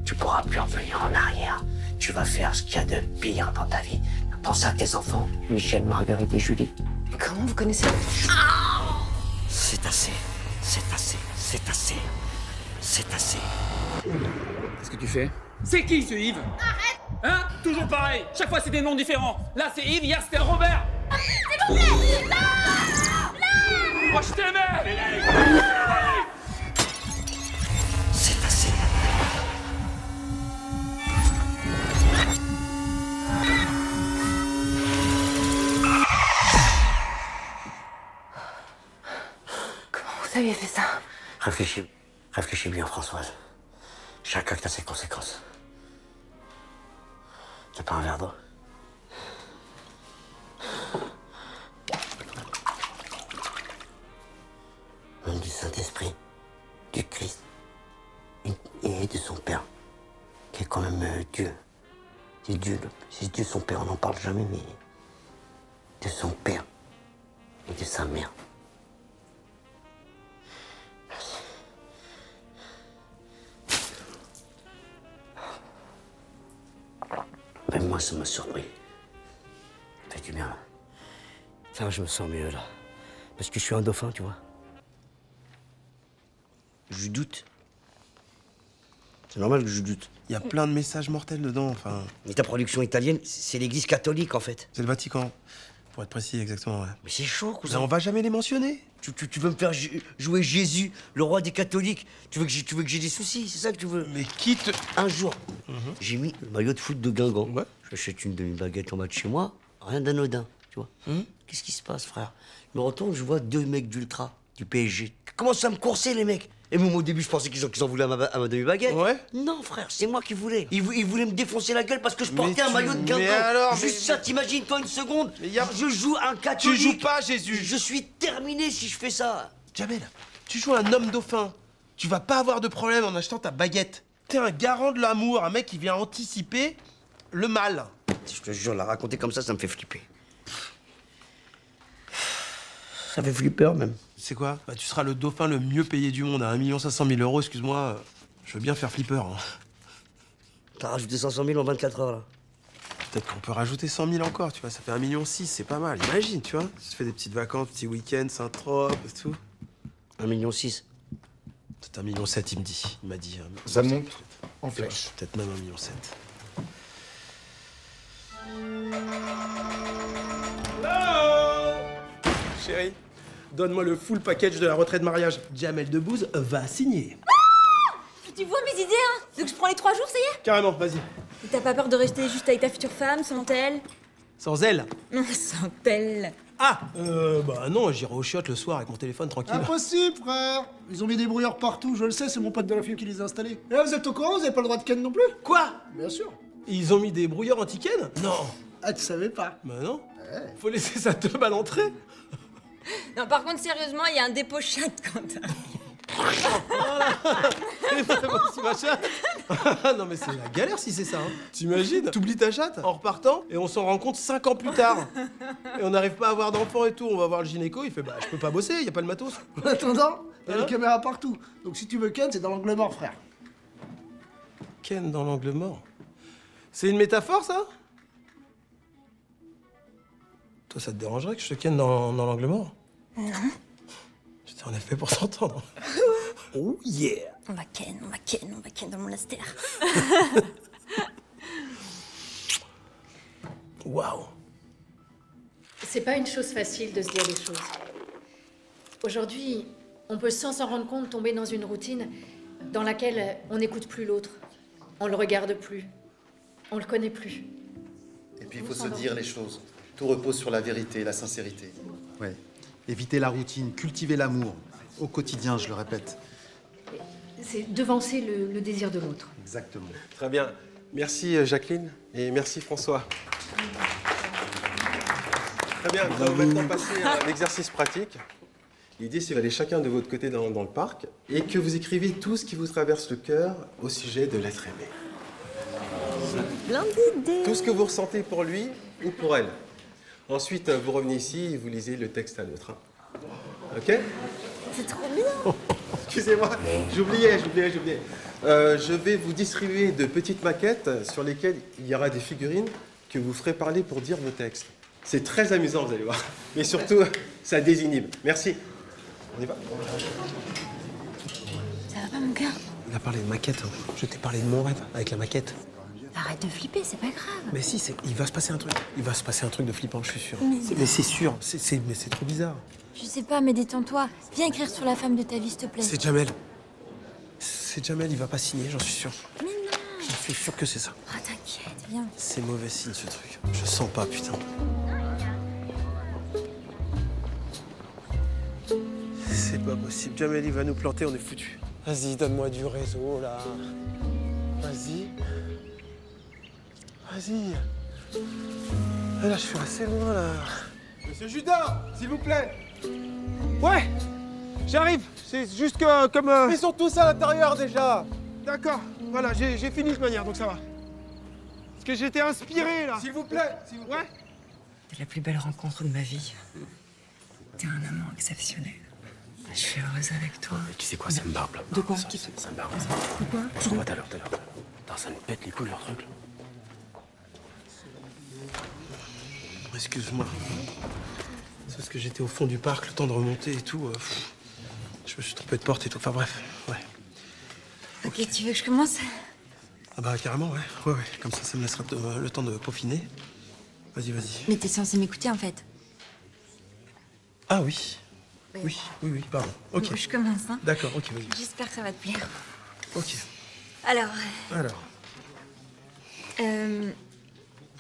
tu pourras plus revenir en arrière. Tu vas faire ce qu'il y a de pire dans ta vie. Pense à tes enfants, Michel, Marguerite et Julie. Mais comment vous connaissez? C'est assez. Qu'est-ce que tu fais? C'est qui ce Yves? Arrête! Hein? Toujours pareil. Chaque fois c'est des noms différents. Là c'est Yves, hier c'était Robert. C'est mon père! Non! Moi je t'aimais! C'est assez. Comment vous aviez fait ça? Réfléchis bien, Françoise. Chaque acte a ses conséquences. T'as pas un verre d'eau? Au nom du Saint-Esprit, du Christ et de son Père, qui est quand même Dieu. C'est Dieu son Père, on n'en parle jamais, mais de son Père et de sa mère. Même moi, ça m'a surpris. Ça fait du bien, là. Ça va, je me sens mieux, là. Parce que je suis un dauphin, tu vois. Je doute. C'est normal que je doute. Il y a plein de messages mortels dedans, enfin... Mais ta production italienne, c'est l'église catholique, en fait. C'est le Vatican, pour être précis, exactement, ouais. Mais c'est chaud, cousin. Mais on va jamais les mentionner. Tu veux me faire jouer Jésus, le roi des catholiques? Tu veux que j'ai des soucis, c'est ça que tu veux? Mais quitte... Un jour, j'ai mis le maillot de foot de Guingamp. Ouais. J'achète une demi-baguette en bas de chez moi, rien d'anodin, tu vois. Qu'est-ce qui se passe, frère? Je me retourne, je vois 2 mecs d'ultra. du PSG. Commencent à me courser, les mecs. Et même au début, je pensais qu'ils en voulaient à ma demi-baguette. Ouais. Non, frère, c'est moi qui voulais. Ils voulaient me défoncer la gueule parce que je portais un maillot de Mais Guingamp. alors, Juste ça, t'imagines-toi une seconde. Je joue un catholique. Tu joues pas, Jésus. Je suis terminé si je fais ça. Jamel, tu joues un homme dauphin. Tu vas pas avoir de problème en achetant ta baguette. T'es un garant de l'amour, un mec qui vient anticiper le mal. Je te jure, la raconter comme ça me fait flipper. Ça fait flipper, même. C'est quoi? Bah, tu seras le dauphin le mieux payé du monde à 1 500 000 €, excuse-moi. Je veux bien faire flipper. Hein. T'as rajouté 500 000 en 24 heures, là. Peut-être qu'on peut rajouter 100 000 encore, tu vois. Ça fait 1,6 million, c'est pas mal. Imagine, tu vois. Si tu fais des petites vacances, petits week-ends, Saint-Trope et tout. 1,6 million. Peut-être 1,7 million, il me dit. Il m'a dit. Ça monte en flèche. Peut-être même 1,7 million. Chérie, donne-moi le full package de la retraite mariage. Jamel Debbouze va signer. Tu vois mes idées, hein? Donc je prends les 3 jours, ça y est? Carrément, vas-y. Et t'as pas peur de rester juste avec ta future femme, sans elle? Sans elle? Non, sans elle. Ah bah non, j'irai au chiottes le soir avec mon téléphone tranquille. Impossible, frère. Ils ont mis des brouilleurs partout, je le sais, c'est mon pote de la film qui les a installés. Et là, vous êtes au courant, vous avez pas le droit de ken non plus? Quoi? Bien sûr. Ils ont mis des brouilleurs anti-ken? Non. Ah, tu savais pas? Bah non. Faut laisser sa teub à l'entrée. Non, par contre, sérieusement, il y a un dépôt chatte quand t'arrives. Non mais c'est la galère si c'est ça. Hein. T'imagines? T'oublies ta chatte en repartant et on s'en rend compte 5 ans plus tard. Et on n'arrive pas à avoir d'enfant et tout. On va voir le gynéco, il fait bah je peux pas bosser, y a pas le matos. En attendant, il y a les caméras partout. Donc si tu veux ken, c'est dans l'angle mort, frère. Ken dans l'angle mort. C'est une métaphore ça? Toi ça te dérangerait que je te ken dans l'angle mort? Non. On est fait pour s'entendre. Oh yeah! On va ken dans le monastère. Waouh! C'est pas une chose facile de se dire les choses. Aujourd'hui, on peut sans s'en rendre compte tomber dans une routine dans laquelle on n'écoute plus l'autre. On le regarde plus. On le connaît plus. Et puis il faut se dire les choses. Tout repose sur la vérité et la sincérité. Ouais. Éviter la routine, cultiver l'amour. Au quotidien, je le répète. C'est devancer le désir de l'autre. Exactement. Très bien. Merci Jacqueline et merci François. Très bien, nous allons maintenant passer à l'exercice pratique. L'idée, c'est d'aller chacun de votre côté dans le parc et que vous écrivez tout ce qui vous traverse le cœur au sujet de l'être aimé. Plein d'idées. Tout ce que vous ressentez pour lui ou pour elle. Ensuite, vous revenez ici et vous lisez le texte à l'autre. Hein. Ok? C'est trop bien. Excusez-moi, j'oubliais. Je vais vous distribuer de petites maquettes sur lesquelles il y aura des figurines que vous ferez parler pour dire vos textes. C'est très amusant, vous allez voir. Mais surtout, ça désinhibe. Merci. On y va? Ça va pas, mon cœur? On a parlé de maquette. Hein. Je t'ai parlé de mon rêve avec la maquette. Arrête de flipper, c'est pas grave. Mais si, il va se passer un truc. Il va se passer un truc de flippant, je suis sûr. Mais c'est sûr. Mais c'est trop bizarre. Je sais pas, mais détends-toi. Viens écrire sur la femme de ta vie, s'il te plaît. C'est Jamel. Il va pas signer, j'en suis sûr. Mais non. J'en suis sûr que c'est ça. Ah, t'inquiète, viens. C'est mauvais signe, ce truc. Je sens pas, putain. C'est pas possible. Jamel, il va nous planter, on est foutus. Vas-y, donne-moi du réseau, là. Vas-y. Ah, là, je suis assez loin, là. Monsieur Judas, s'il vous plaît. Ouais, j'arrive. C'est juste que comme... Ils sont tous à l'intérieur, déjà. D'accord, voilà, j'ai fini de manière, donc ça va. Parce que j'étais inspiré, là. S'il vous plaît. Ouais. T'es la plus belle rencontre de ma vie. T'es un amant exceptionnel. Je suis heureuse avec toi. Mais tu sais quoi, ça me barbe là. De quoi? Ça me barbe. De quoi? On va tout à l'heure. Putain, ça me pète les couilles leur truc là. Excuse-moi. C'est parce que j'étais au fond du parc, le temps de remonter et tout. Je me suis trompé de porte et tout. Enfin bref, ouais. Ok, tu veux que je commence? Ah bah carrément, ouais. Ouais. Comme ça me laissera le temps de peaufiner. Vas-y. Mais t'es censé m'écouter, en fait. Ah oui. Oui, pardon. Ok. Je commence, hein. D'accord, ok, vas-y. J'espère que ça va te plaire. Ok. Alors.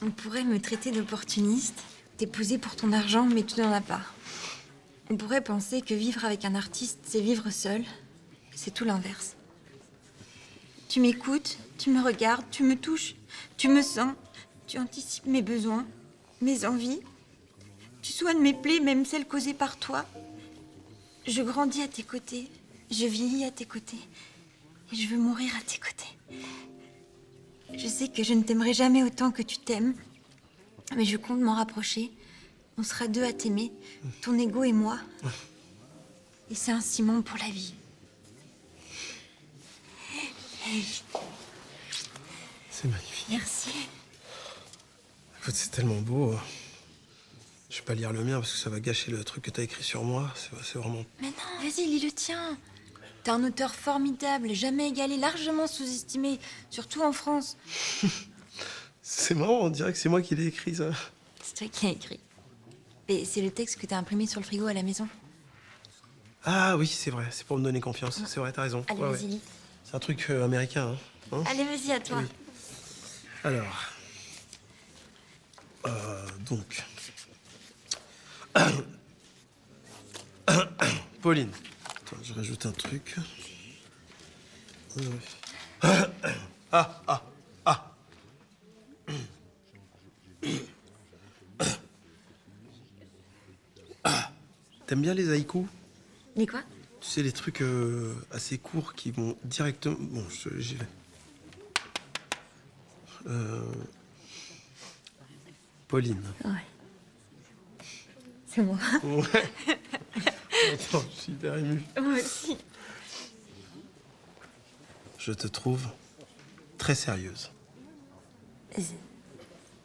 On pourrait me traiter d'opportuniste, t'épouser pour ton argent, mais tu n'en as pas. On pourrait penser que vivre avec un artiste, c'est vivre seul. C'est tout l'inverse. Tu m'écoutes, tu me regardes, tu me touches, tu me sens, tu anticipes mes besoins, mes envies. Tu soignes mes plaies, même celles causées par toi. Je grandis à tes côtés, je vieillis à tes côtés, et je veux mourir à tes côtés. Je sais que je ne t'aimerai jamais autant que tu t'aimes, mais je compte m'en rapprocher. On sera deux à t'aimer, ton ego et moi. Et c'est un ciment pour la vie. C'est magnifique. Merci. Écoute, c'est tellement beau. Je vais pas lire le mien parce que ça va gâcher le truc que t'as écrit sur moi. C'est vraiment... Mais non, vas-y, lis le tien. T'es un auteur formidable, jamais égalé, largement sous-estimé, surtout en France. C'est marrant, on dirait que c'est moi qui l'ai écrit, ça. C'est toi qui as écrit. Et c'est le texte que t'as imprimé sur le frigo à la maison. Ah oui, c'est vrai, c'est pour me donner confiance. C'est vrai, t'as raison. Allez, vas-y, lis. C'est un truc américain, hein. Allez, vas-y, à toi. Oui. Alors... donc... Pauline. Attends, je rajoute un truc. T'aimes bien les haïkus? Les quoi? Tu sais, les trucs assez courts qui vont directement... Bon, j'y vais. Pauline. Ouais. C'est moi. Ouais. Attends, je suis hyper ému. Moi aussi. Je te trouve très sérieuse.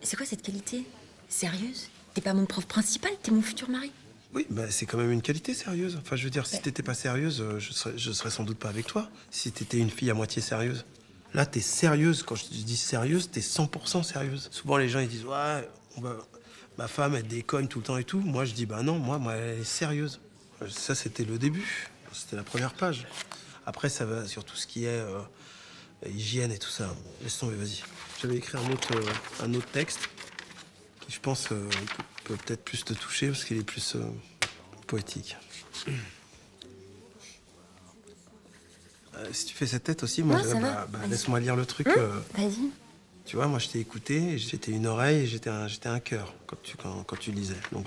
C'est quoi cette qualité? Sérieuse? T'es pas mon prof principal, t'es mon futur mari. Oui, bah c'est quand même une qualité sérieuse. Enfin, je veux dire, si t'étais pas sérieuse, je serais sans doute pas avec toi. Si t'étais une fille à moitié sérieuse. Là, t'es sérieuse. Quand je dis sérieuse, t'es 100% sérieuse. Souvent, les gens, ils disent, ouais, ma femme, elle déconne tout le temps et tout. Moi, je dis, bah non, moi, elle est sérieuse. Ça, c'était le début. C'était la première page. Après, ça va sur tout ce qui est hygiène et tout ça. Laisse tomber, vas-y. J'avais écrit un autre texte qui, je pense, peut peut-être plus te toucher parce qu'il est plus poétique. Si tu fais cette tête aussi, moi, laisse-moi lire le truc. Vas-y. Tu vois, moi, je t'ai écouté, j'étais une oreille et j'étais un cœur quand tu lisais. Donc,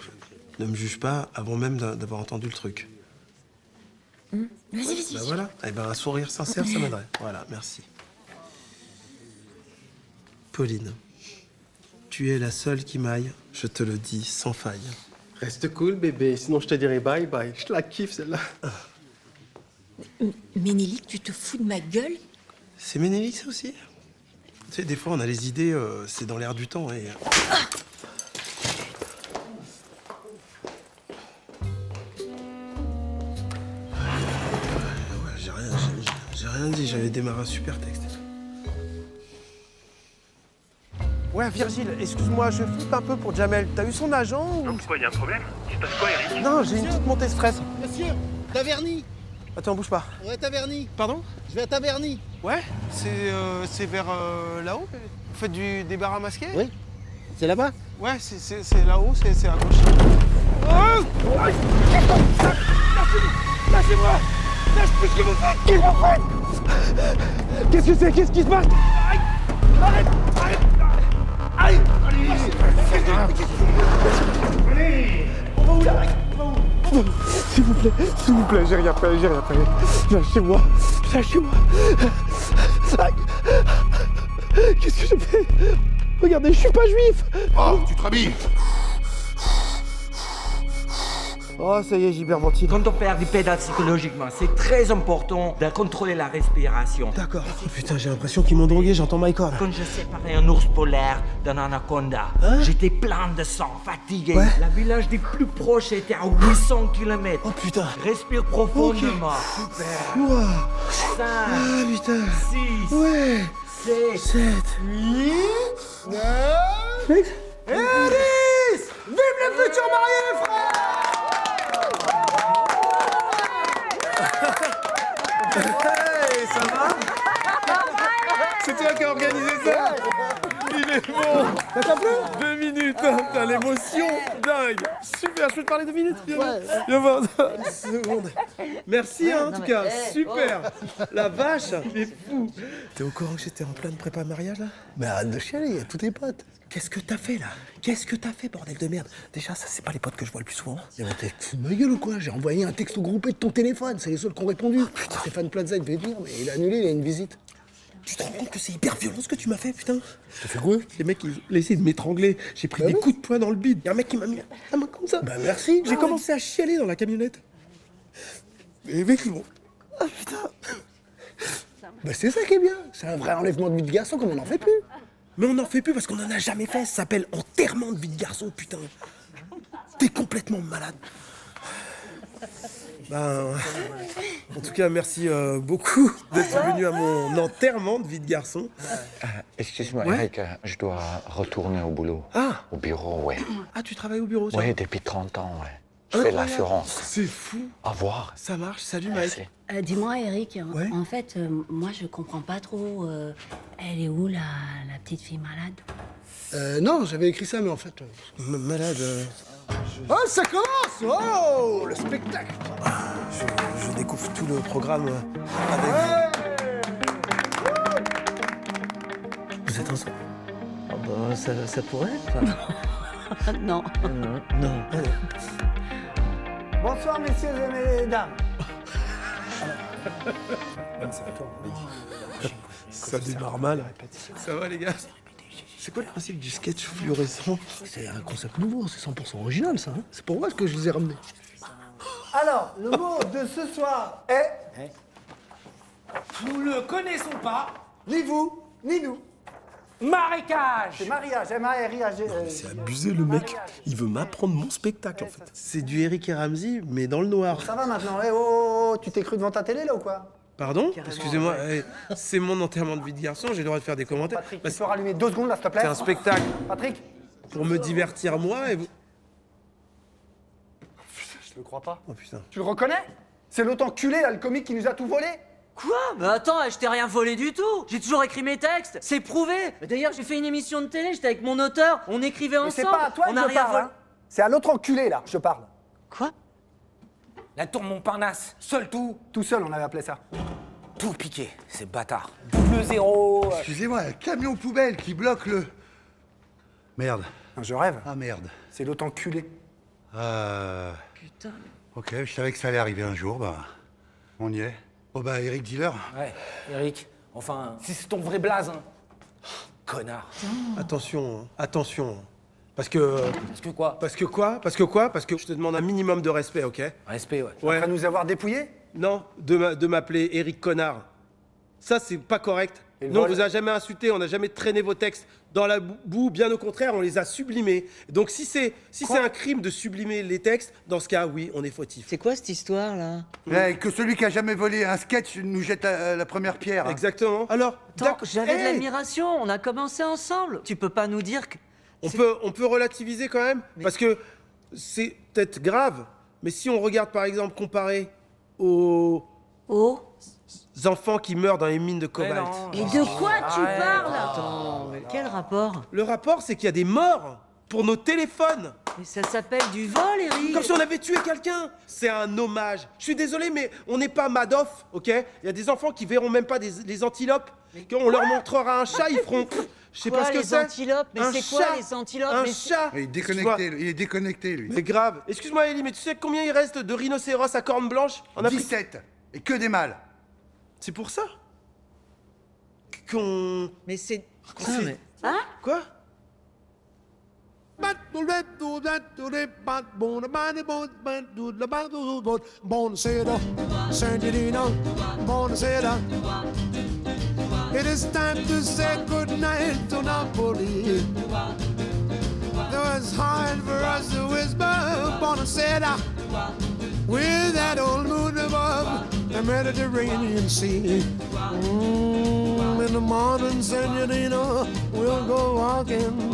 ne me juge pas avant même d'avoir entendu le truc. Vas-y. Bah voilà. Eh ben, un sourire sincère, ça m'aiderait. Voilà, merci. Pauline, tu es la seule qui m'aille, je te le dis sans faille. Reste cool, bébé, sinon je te dirai bye bye. Je la kiffe, celle-là. Ménélique, tu te fous de ma gueule? C'est Ménélique, ça aussi? Tu sais, des fois, on a les idées, c'est dans l'air du temps et... J'ai rien dit, j'avais démarré un super texte. Ouais, Virgile, excuse-moi, je flippe un peu pour Jamel. T'as eu son agent ou... Non, pourquoi, y a un problème? Il se passe quoi, Eric? Non, j'ai une petite montée de stress. Monsieur, Taverny. Attends, bouge pas. Ouais, Taverny. Pardon? Je vais à Taverny. Ouais, c'est vers là-haut? Vous faites des bars à masquer? Oui. C'est là-bas? Ouais, c'est là-haut, c'est à gauche. Oh! Lâchez-moi! Lâchez-moi ce que vous faites! Qu'est-ce que vous faites? Qu'est-ce que c'est? Qu'est-ce qui se passe? Arrête! Allez! Allez! On va où là? S'il vous plaît, j'ai rien fait. Lâchez-moi! Aïe. Qu'est-ce que j'ai fait? Regardez, je suis pas juif! Oh, tu te rhabilles! Oh, ça y est, j'hyperventile. Quand on perd du pédale psychologiquement, c'est très important de contrôler la respiration. D'accord. Oh, putain, j'ai l'impression qu'ils m'ont drogué, j'entends Michael. Quand j'ai séparé un ours polaire d'un anaconda, j'étais plein de sang, fatigué. Ouais. Le village du plus proche était à 800 km. Oh putain. Respire profondément. Okay. Super. Wow. 5, ah putain. 6, ouais. 7, 8, 9... Alice! Vive le futur marié, frère! Hey, ça va? C'est toi qui as organisé ça? Il C'est bon. Ça t'a plu? 2 minutes. Putain, l'émotion dingue. Super, je peux te parler 2 minutes? Viens voir. Une seconde. Merci hein, en tout cas, super. La vache, c'est fou. T'es au courant que j'étais en pleine prépa mariage là? Mais arrête de chialer, il y a tous tes potes. Qu'est-ce que t'as fait là? Qu'est-ce que t'as fait, bordel de merde? Déjà, ça c'est pas les potes que je vois le plus souvent. T'es fou de ma gueule ou quoi? J'ai envoyé un texto groupé de ton téléphone, c'est les seuls qui ont répondu. Stéphane Plaza, il devait venir, mais il a annulé, il a une visite. Tu te rends compte que c'est hyper violent ce que tu m'as fait, putain? T'as fait quoi? Les mecs, ils ont essayé de m'étrangler. J'ai pris des coups de poing dans le bide. Y'a un mec qui m'a mis la main comme ça. Bah merci. J'ai commencé à chialer dans la camionnette. Et les mecs, ils vont... Ah putain. Bah c'est ça qui est bien. C'est un vrai enlèvement de vie de garçon comme on n'en fait plus. Mais on n'en fait plus parce qu'on en a jamais fait. Ça s'appelle enterrement de vie de garçon, putain. T'es complètement malade. Ben, en tout cas, merci beaucoup d'être venu à mon enterrement de vie de garçon. Excuse-moi, Ouais. Eric, je dois retourner au boulot. Ah. Au bureau, ouais. Ah, tu travailles au bureau, ça? Ouais, depuis 30 ans, ouais. Je fais Incroyable. l'assurance. C'est fou. Au revoir. Ça marche, salut Mike. Dis-moi, Eric, en fait, moi, je comprends pas trop. Elle est où, la petite fille malade? Non, j'avais écrit ça, mais en fait... Malade... Oh, ça commence! Oh, le spectacle! Je découvre tout le programme avec... Vous êtes ensemble? Oh, bah, ça pourrait être. Non. Non. Bonsoir, messieurs et mesdames. Ça démarre mal. Ça va les gars? C'est quoi le principe du sketch fluorescent? C'est un concept nouveau, c'est 100% original ça. Hein, c'est pour moi que je les ai ramenés. Alors, le mot de ce soir est... Nous le connaissons pas. Ni vous, ni nous. Marécage. C'est mariage, M-A-R-I-A-G... C'est abusé le mec. Il veut m'apprendre mon spectacle en fait. C'est du Eric et Ramsey, mais dans le noir. Ça va maintenant, oh, tu t'es cru devant ta télé là ou quoi? Pardon? Excusez-moi, c'est mon enterrement de vie de garçon, j'ai le droit de faire des commentaires. Patrick, tu peux rallumer 2 secondes là, s'il te plaît? C'est un spectacle. Patrick? Pour me divertir moi et vous... Je le crois pas. Oh putain. Tu le reconnais? C'est l'autre enculé là, le comique qui nous a tout volé? Quoi? Mais attends, je t'ai rien volé du tout. J'ai toujours écrit mes textes, c'est prouvé. D'ailleurs, j'ai fait une émission de télé, j'étais avec mon auteur, on écrivait ensemble. Mais c'est pas à toi on que a je rien parle, volé. hein. C'est à l'autre enculé là, je parle. Quoi? La tour Montparnasse, seul tout. Tout seul, on avait appelé ça. Tout piqué, ces bâtards. Double zéro. Excusez-moi, un camion poubelle qui bloque le... Merde. Je rêve. Ah merde. C'est l'autre enculé. Putain. Ok, je savais que ça allait arriver un jour, bah... On y est. Oh bah, Eric Dealer. Ouais, Eric, enfin, si c'est ton vrai blaze, hein. Connard. Attention, attention. Parce que... Parce que quoi? Parce que quoi? Parce que quoi? Parce que je te demande un minimum de respect, ok? Respect, ouais. Ouais. Après nous avoir dépouillés? Non, de m'appeler Eric Connard. Ça, c'est pas correct. Et le Non, on vol vous a jamais insulté, on n'a jamais traîné vos textes dans la boue, bien au contraire, on les a sublimés. Donc si c'est un crime de sublimer les textes, dans ce cas, oui, on est fautif. C'est quoi cette histoire là? Que celui qui a jamais volé un sketch nous jette la première pierre. Exactement. Alors, Attends, j'avais de l'admiration, on a commencé ensemble. Tu peux pas nous dire que... on peut relativiser quand même, parce que c'est peut-être grave, mais si on regarde par exemple comparé aux enfants qui meurent dans les mines de cobalt. Et de quoi tu parles? Attends, mais quel rapport? Le rapport, c'est qu'il y a des morts pour nos téléphones. Mais ça s'appelle du vol, Eric. Comme si on avait tué quelqu'un. C'est un hommage. Je suis désolé, mais on n'est pas Madoff, ok? Il y a des enfants qui verront même pas les antilopes. Quand on leur montrera un chat, ils feront... Je sais pas ce que c'est. Les antilopes? Mais c'est quoi les antilopes? Un chat. Il est déconnecté, il est déconnecté, lui. C'est grave. Excuse-moi, Ellie, mais tu sais combien il reste de rhinocéros à cornes blanches en Afrique? 17. Et que des mâles. C'est pour ça qu'on... Mais c'est... mais... Hein? Quoi? It is time to say goodnight to Napoli. Though it's hard for us to whisper Buonasera with that old moon above the Mediterranean Sea. In the morning, Senorita, we'll go walking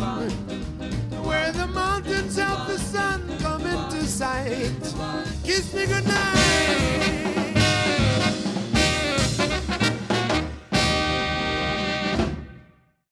where the mountains of the sun come into sight. Kiss me goodnight.